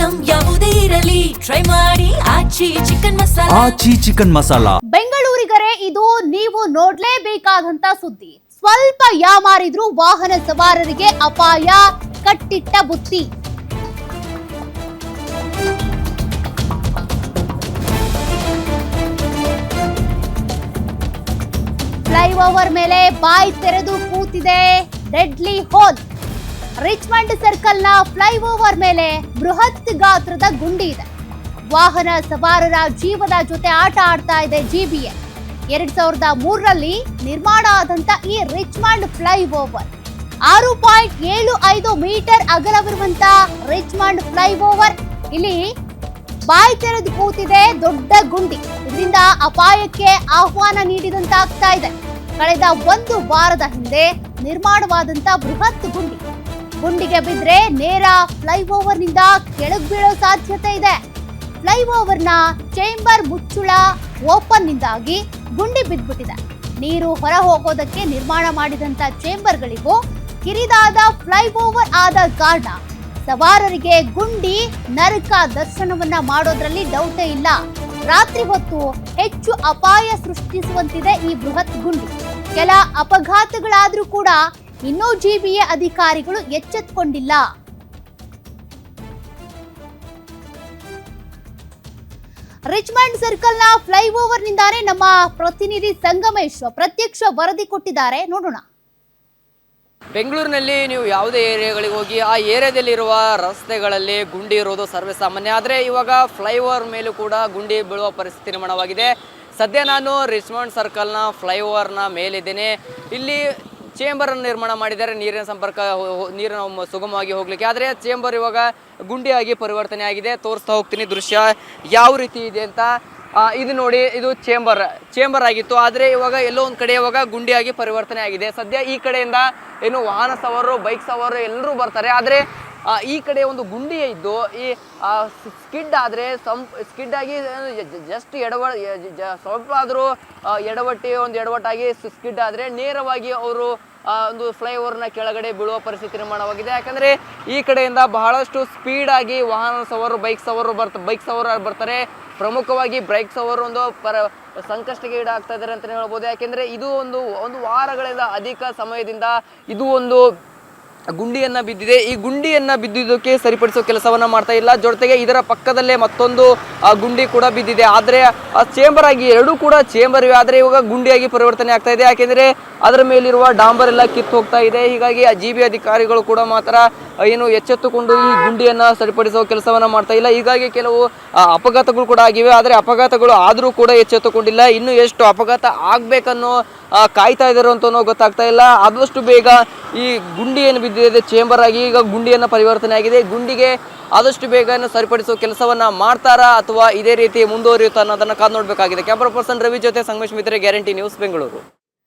Item ಯಾವುದೇ ಇರಲಿ try ಮಾಡಿ ಆಚಿ ಚಿಕನ್ ಮಸಾಲಾ. ಬೆಂಗಳೂರಿಗರೇ, ಇದು ನೀವು ನೋಡ್ಲೇಬೇಕಾದಂತ ಸುದ್ದಿ. ಸ್ವಲ್ಪ ಯಾಮಾರಿದ್ರು ವಾಹನ ಸವಾರರಿಗೆ ಅಪಾಯ, ಕಟ್ಟಿಟ್ಟ ಬುತ್ತಿ. ಫ್ಲೈಓವರ್ ಮೇಲೆ ಬಾಯಿ ತೆರೆದು ಕೂತಿದೆ ಡೆಡ್ಲಿ ಹೋಲ್. ರಿಚ್ಮಂಡ್ ಸರ್ಕಲ್ ನ ಫ್ಲೈಓವರ್ ಮೇಲೆ ಬೃಹತ್ ಗಾತ್ರದ ಗುಂಡಿ ಇದೆ. ವಾಹನ ಸವಾರರ ಜೀವದ ಜೊತೆ ಆಟ ಆಡ್ತಾ ಇದೆ ಜಿಬಿಎ. 2003ರಲ್ಲಿ ನಿರ್ಮಾಣ ಆದಂತ ಈ ರಿಚ್ಮಂಡ್ ಫ್ಲೈಓವರ್ 6.75 ಮೀಟರ್ ಅಗಲವಿರುವಂತ ರಿಚ್ಮಂಡ್ ಫ್ಲೈಓವರ್ ಇಲ್ಲಿ ಬಾಯಿ ತೆರೆದು ಕೂತಿದೆ ದೊಡ್ಡ ಗುಂಡಿ. ಇದರಿಂದ ಅಪಾಯಕ್ಕೆ ಆಹ್ವಾನ ನೀಡಿದಂತಾಗ್ತಾ ಇದೆ. ಕಳೆದ 1 ವಾರದ ಹಿಂದೆ ನಿರ್ಮಾಣವಾದಂತ ಬೃಹತ್ ಗುಂಡಿಗೆ ಬಿದ್ರೆ ನೇರ ಫ್ಲೈಓವರ್ ನಿಂದ ಕೆಳಗೆ ಬೀಳೋ ಸಾಧ್ಯತೆ ಇದೆ. ಫ್ಲೈಓವರ್ ನ ಚೇಂಬರ್ ಮುಚ್ಚುಳ ಓಪನ್ ನಿಂದಾಗಿ ಗುಂಡಿ ಬಿದ್ದ್ಬಿಟ್ಟಿದೆ. ನೀರು ಹೊರ ಹೋಗೋದಕ್ಕೆ ನಿರ್ಮಾಣ ಮಾಡಿದಂತ ಚೇಂಬರ್ಗಳಿಗೂ ಕಿರಿದಾದ ಫ್ಲೈಓವರ್ ಆದ ಕಾರಣ ಸವಾರರಿಗೆ ಗುಂಡಿ ನರಕ ದರ್ಶನವನ್ನ ಮಾಡೋದ್ರಲ್ಲಿ ಡೌಟೇ ಇಲ್ಲ. ರಾತ್ರಿ ಹೊತ್ತು ಹೆಚ್ಚು ಅಪಾಯ ಸೃಷ್ಟಿಸುವಂತಿದೆ ಈ ಬೃಹತ್ ಗುಂಡಿ. ಕೆಲ ಅಪಘಾತಗಳಾದ್ರೂ ಕೂಡ ಇನ್ನೂ ಜಿಬಿಎ ಅಧಿಕಾರಿಗಳು ಎಚ್ಚೆತ್ತುಕೊಂಡಿಲ್ಲ. ರಿಚ್ಮಂಡ್ ಸರ್ಕಲ್ ನ ಫ್ಲೈಓವರ್ ನಿಂದಾನೇ ನಮ್ಮ ಪ್ರತಿನಿಧಿ ಸಂಗಮೇಶ್ ಪ್ರತ್ಯಕ್ಷ ವರದಿ ಕೊಟ್ಟಿದ್ದಾರೆ, ನೋಡೋಣ. ಬೆಂಗಳೂರಿನಲ್ಲಿ ನೀವು ಯಾವುದೇ ಏರಿಯಾಗಳಿಗೆ ಹೋಗಿ ಆ ಏರಿಯಾದಲ್ಲಿರುವ ರಸ್ತೆಗಳಲ್ಲಿ ಗುಂಡಿ ಇರೋದು ಸರ್ವೇ ಸಾಮಾನ್ಯ. ಆದರೆ ಇವಾಗ ಫ್ಲೈಓವರ್ ಮೇಲೂ ಕೂಡ ಗುಂಡಿ ಬೀಳುವ ಪರಿಸ್ಥಿತಿ ನಿರ್ಮಾಣವಾಗಿದೆ. ಸದ್ಯ ನಾನು ರಿಚ್ಮಂಡ್ ಸರ್ಕಲ್ನ ಫ್ಲೈಓವರ್ನ ಮೇಲಿದ್ದೇನೆ. ಇಲ್ಲಿ ಚೇಂಬರ್ ಅನ್ನು ನಿರ್ಮಾಣ ಮಾಡಿದ್ದಾರೆ, ನೀರಿನ ಸುಗಮವಾಗಿ ಹೋಗ್ಲಿಕ್ಕೆ. ಆದರೆ ಚೇಂಬರ್ ಇವಾಗ ಗುಂಡಿಯಾಗಿ ಪರಿವರ್ತನೆ ಆಗಿದೆ. ತೋರಿಸ್ತಾ ಹೋಗ್ತೀನಿ ದೃಶ್ಯ ಯಾವ ರೀತಿ ಇದೆ ಅಂತ. ಇದು ನೋಡಿ, ಇದು ಚೇಂಬರ್ ಆಗಿತ್ತು. ಆದರೆ ಇವಾಗ ಎಲ್ಲೋ ಒಂದು ಕಡೆ ಇವಾಗ ಗುಂಡಿಯಾಗಿ ಪರಿವರ್ತನೆ ಆಗಿದೆ. ಸದ್ಯ ಈ ಕಡೆಯಿಂದ ಏನು ವಾಹನ ಸವಾರರು, ಬೈಕ್ ಸವಾರರು ಎಲ್ಲರೂ ಬರ್ತಾರೆ. ಆದರೆ ಈ ಕಡೆ ಒಂದು ಗುಂಡಿ ಇದ್ದು ಈ ಸ್ಕಿಡ್ ಆದರೆ ಸ್ಕಿಡ್ ಆಗಿ ಜಸ್ಟ್ ಸ್ವಲ್ಪ ಆದರೂ ಎಡವಟ್ಟಾಗಿ ಸ್ಕಿಡ್ ಆದರೆ ನೇರವಾಗಿ ಅವರು ಒಂದು ಫ್ಲೈಓವರ್ನ ಕೆಳಗಡೆ ಬೀಳುವ ಪರಿಸ್ಥಿತಿ ನಿರ್ಮಾಣವಾಗಿದೆ. ಯಾಕಂದರೆ ಈ ಕಡೆಯಿಂದ ಬಹಳಷ್ಟು ಸ್ಪೀಡಾಗಿ ವಾಹನ ಸವಾರರು, ಬೈಕ್ ಸವಾರರು ಬರ್ತಾರೆ. ಪ್ರಮುಖವಾಗಿ ಬೈಕ್ ಸವಾರರು ಒಂದು ಸಂಕಷ್ಟಕ್ಕೆ ಈಡಾಗ್ತಾ ಇದ್ದಾರೆ ಅಂತಲೇ ಹೇಳ್ಬೋದು. ಯಾಕೆಂದರೆ ಇದು ಒಂದು ವಾರಗಳಿಂದ ಅಧಿಕ ಸಮಯದಿಂದ ಇದು ಒಂದು ಗುಂಡಿಯನ್ನು ಬಿದ್ದಿದೆ. ಈ ಗುಂಡಿಯನ್ನು ಬಿದ್ದಿದ್ದಕ್ಕೆ ಸರಿಪಡಿಸೋ ಕೆಲಸವನ್ನು ಮಾಡ್ತಾ ಇಲ್ಲ. ಜೊತೆಗೆ ಇದರ ಪಕ್ಕದಲ್ಲೇ ಮತ್ತೊಂದು ಗುಂಡಿ ಕೂಡ ಬಿದ್ದಿದೆ. ಆದರೆ ಆ ಚೇಂಬರ್ ಆಗಿ ಎರಡೂ ಕೂಡ ಚೇಂಬರ್ ಇವೆ. ಆದರೆ ಇವಾಗ ಗುಂಡಿಯಾಗಿ ಪರಿವರ್ತನೆ ಆಗ್ತಾ ಇದೆ. ಯಾಕೆಂದರೆ ಅದರ ಮೇಲಿರುವ ಡಾಂಬರ್ ಎಲ್ಲ ಕಿತ್ತು ಹೋಗ್ತಾ ಇದೆ. ಹೀಗಾಗಿ ಆ ಜಿಬಿ ಅಧಿಕಾರಿಗಳು ಕೂಡ ಮಾತ್ರ ಏನು ಎಚ್ಚೆತ್ತುಕೊಂಡು ಈ ಗುಂಡಿಯನ್ನು ಸರಿಪಡಿಸುವ ಕೆಲಸವನ್ನು ಮಾಡ್ತಾ ಇಲ್ಲ. ಹೀಗಾಗಿ ಕೆಲವು ಅಪಘಾತಗಳು ಕೂಡ ಆಗಿವೆ. ಆದರೆ ಅಪಘಾತಗಳು ಆದರೂ ಕೂಡ ಎಚ್ಚೆತ್ತುಕೊಂಡಿಲ್ಲ. ಇನ್ನು ಎಷ್ಟು ಅಪಘಾತ ಆಗಬೇಕನ್ನೋ ಕಾಯ್ತಾ ಇದ್ದಾರೆ ಅಂತನೋ ಗೊತ್ತಾಗ್ತಾ ಇಲ್ಲ. ಆದಷ್ಟು ಬೇಗ ಈ ಗುಂಡಿ ಏನು ಬಿದ್ದಿದೆ ಚೇಂಬರ್ ಆಗಿ ಈಗ ಗುಂಡಿಯನ್ನು ಪರಿವರ್ತನೆ ಆಗಿದೆ. ಗುಂಡಿಗೆ ಆದಷ್ಟು ಬೇಗ ಸರಿಪಡಿಸುವ ಕೆಲಸವನ್ನ ಮಾಡ್ತಾರಾ ಅಥವಾ ಇದೇ ರೀತಿ ಮುಂದುವರಿಯುತ್ತಾ ಅನ್ನೋದನ್ನ ಕಾದು ನೋಡಬೇಕಾಗಿದೆ. ಕ್ಯಾಮರಾ ಪರ್ಸನ್ ರವಿ ಜೊತೆ ಸಂಗಮೇಶ್ ಮಿತ್ರೆ, ಗ್ಯಾರಂಟಿ ನ್ಯೂಸ್, ಬೆಂಗಳೂರು.